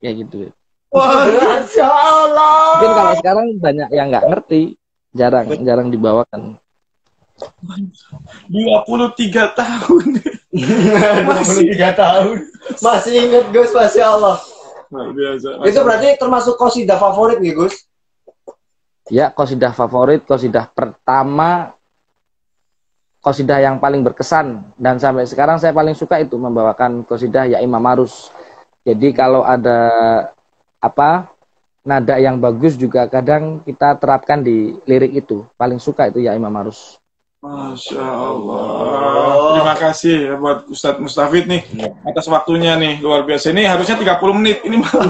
ya gitu. Masya Allah. Mungkin kalau sekarang banyak yang nggak ngerti, jarang dibawakan. 23 tahun. 23 tahun. Masih ingat, Gus, Masya Allah. Nah, biasa. Itu berarti termasuk qasidah favorit nih, Gus? Ya, qasidah favorit, qasidah pertama, qasidah yang paling berkesan, dan sampai sekarang saya paling suka itu membawakan qasidah Ya Imam Arus. Jadi kalau ada nada yang bagus juga kadang kita terapkan di lirik itu. Paling suka itu Ya Imam Arus. Masya Allah. Terima kasih ya buat Ustadz Mustafid nih atas waktunya nih, luar biasa. Ini harusnya 30 menit, ini malah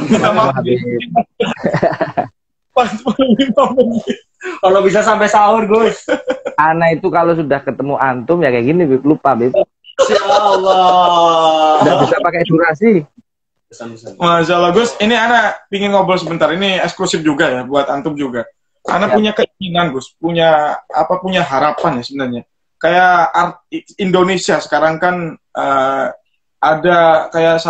45 menit. Kalau bisa sampai sahur, Gus. Ana itu kalau sudah ketemu antum ya kayak gini, Bib. Lupa, Bib. Masya Allah. Udah bisa pakai durasi. Masya Allah, Gus. Ini Ana pingin ngobrol sebentar. Ini eksklusif juga ya buat antum juga. Anak punya keinginan, Gus, punya harapan ya sebenarnya. Kayak Indonesia sekarang kan ada kayak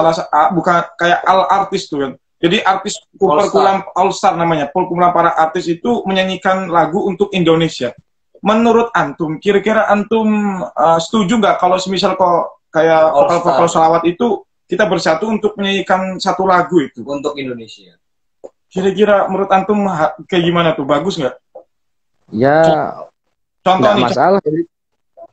bukan kayak artis tuh kan. Jadi artis perkumpulan All Star namanya, perkumpulan para artis itu menyanyikan lagu untuk Indonesia. Menurut antum, kira-kira antum setuju nggak kalau semisal kok kayak vokal sholawat itu kita bersatu untuk menyanyikan satu lagu itu untuk Indonesia? Kira-kira menurut antum kayak gimana tuh? Bagus nggak? Ya, contoh nih, masalah.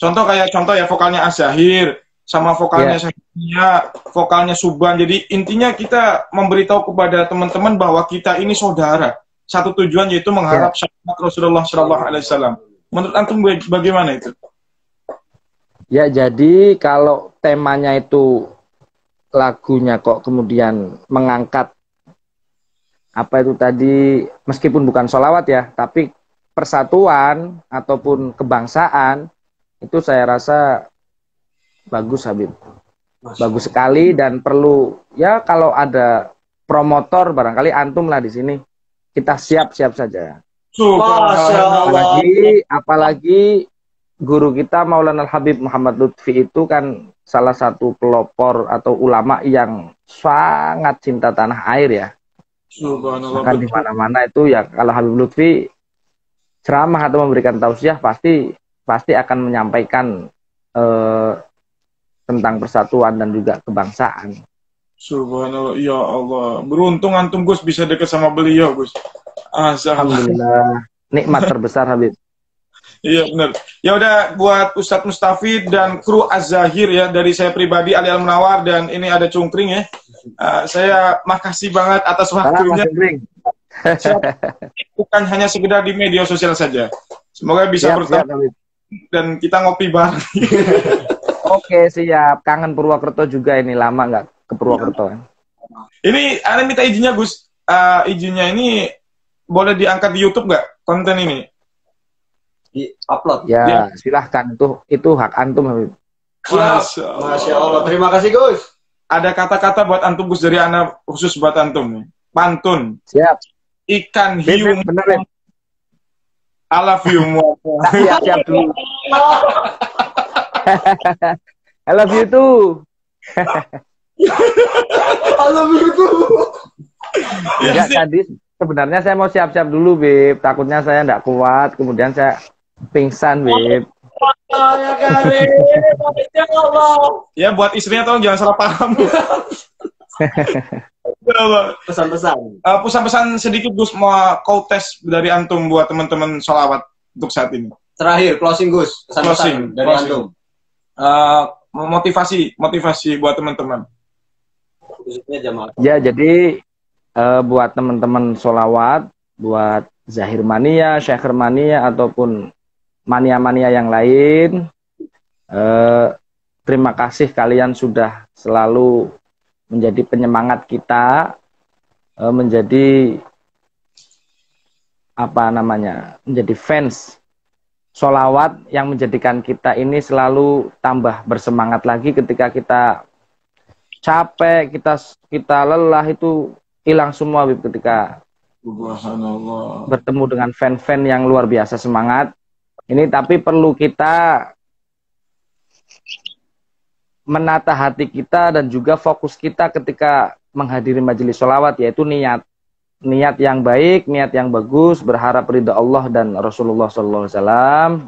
Contoh ya vokalnya Azahir sama vokalnya Syahidnya, vokalnya Subhan. Jadi intinya kita memberitahu kepada teman-teman bahwa kita ini saudara. Satu tujuan yaitu mengharap syafaat Rasulullah SAW. Menurut antum bagaimana itu? Ya, jadi kalau temanya itu lagunya kok kemudian mengangkat apa itu tadi, meskipun bukan sholawat ya, tapi persatuan ataupun kebangsaan, itu saya rasa bagus, Habib. Bagus sekali, dan perlu ya kalau ada promotor barangkali antum lah di sini, kita siap-siap saja. Apalagi guru kita Maulana Habib Muhammad Lutfi itu kan salah satu pelopor atau ulama yang sangat cinta tanah air ya. Bahkan di mana-mana itu ya kalau Habib Lutfi ceramah atau memberikan tausiah pasti akan menyampaikan tentang persatuan dan juga kebangsaan. Subhanallah, ya Allah. Beruntung antum, Gus, bisa dekat sama beliau, Gus. Alhamdulillah, nikmat terbesar, Habib. Iya benar. Ya udah, buat Ustadz Mustafid dan kru Az-Zahir ya, dari saya pribadi Ali Al-Munawar, dan ini ada Cungkring ya. Saya makasih banget atas waktunya. Bukan hanya sekedar di media sosial saja. Semoga bisa bertemu dan kita ngopi bareng. Oke, siap. Kangen Purwokerto juga, ini lama nggak ke Purwokerto. Ini Anda minta izinnya, Gus. Izinnya ini boleh diangkat di YouTube nggak konten ini? Di upload. Ya, silahkan, itu hak antum, Habib. Masya Allah. Terima kasih, Gus. Ada kata-kata buat antum, Gus, dari anak khusus buat antum. Pantun. Siap. Ikan hiu. Bener, I love you. Siap dulu. I love you too. I love you too. Ya, tadi sebenarnya saya mau siap-siap dulu, Beb. Takutnya saya nggak kuat, kemudian saya pingsan, Beb. Ya, buat istrinya tolong jangan salah paham. Pesan-pesan. Pesan-pesan sedikit, Gus, mau tes dari antum buat teman-teman sholawat untuk saat ini. Terakhir, closing, Gus. Pesan-pesan dari antum. Motivasi buat teman-teman. Ya, jadi buat teman-teman sholawat, buat Zahir Mania, Syaikh Mania, ataupun mania-mania yang lain, terima kasih kalian sudah selalu menjadi penyemangat kita, menjadi menjadi fans sholawat yang menjadikan kita ini selalu tambah bersemangat lagi ketika kita capek, kita lelah, itu hilang semua, Bib, ketika bertemu dengan fan-fan yang luar biasa semangat. Ini tapi perlu kita menata hati kita dan juga fokus kita ketika menghadiri majelis sholawat, yaitu niat yang baik, niat yang bagus, berharap ridha Allah dan Rasulullah SAW,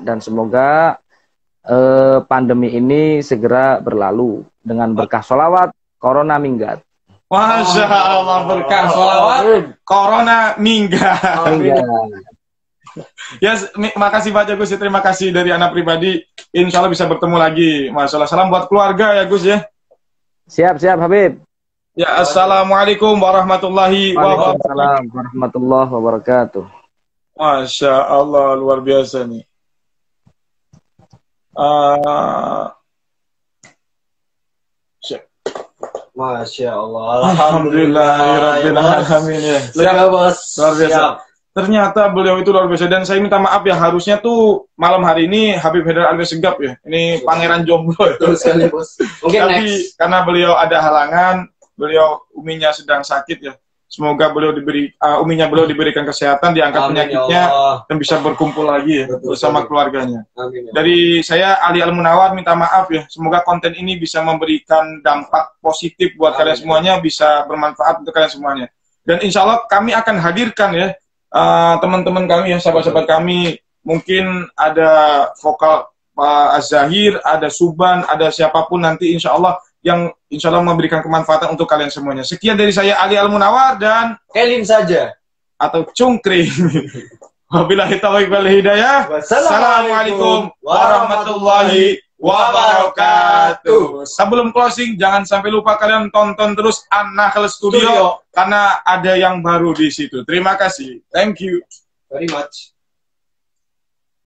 dan semoga pandemi ini segera berlalu dengan berkah sholawat, corona minggat. Masya Allah, berkah sholawat, corona minggat. Ya, makasih banyak, Gus. Terima kasih dari anak pribadi. Insya Allah bisa bertemu lagi. Masya Allah. Salam buat keluarga ya, Gus ya. Siap, Habib. Ya, assalamualaikum warahmatullahi wabarakatuh. Waalaikumsalam warahmatullahi wabarakatuh. Masya Allah, luar biasa nih. Masya Allah. Alhamdulillahirrahmanirrahim. Ya, Bos. Luar biasa. Ternyata beliau itu luar biasa, dan saya minta maaf ya, harusnya tuh malam hari ini Habib Haidar Alwi Segaf ya, ini pangeran jomblo. Betul sekali, Bos. Mungkin tapi next. Karena beliau ada halangan, beliau uminya sedang sakit ya, Semoga beliau uminya beliau diberikan kesehatan, diangkat Amin, penyakitnya, ya Allah. dan bisa berkumpul lagi ya bersama keluarganya. Amin, ya Allah. Dari saya Ali Al-Munawar minta maaf ya. Semoga konten ini bisa memberikan dampak positif buat kalian semuanya, bisa bermanfaat untuk kalian semuanya. Dan insya Allah kami akan hadirkan ya teman-teman kami ya, sahabat-sahabat kami. Mungkin ada vokal Pak Az-Zahir, ada Suban, ada siapapun nanti insya Allah yang insya Allah memberikan kemanfaatan untuk kalian semuanya. Sekian dari saya Ali Al-Munawar dan Kelin saja. atau Cungkring. Wabillahi taufiq wal hidayah. Wassalamualaikum warahmatullahi wabarakatuh. Sebelum closing, jangan sampai lupa kalian tonton terus An-Nakhl Studio karena ada yang baru di situ. Terima kasih. Thank you Very much.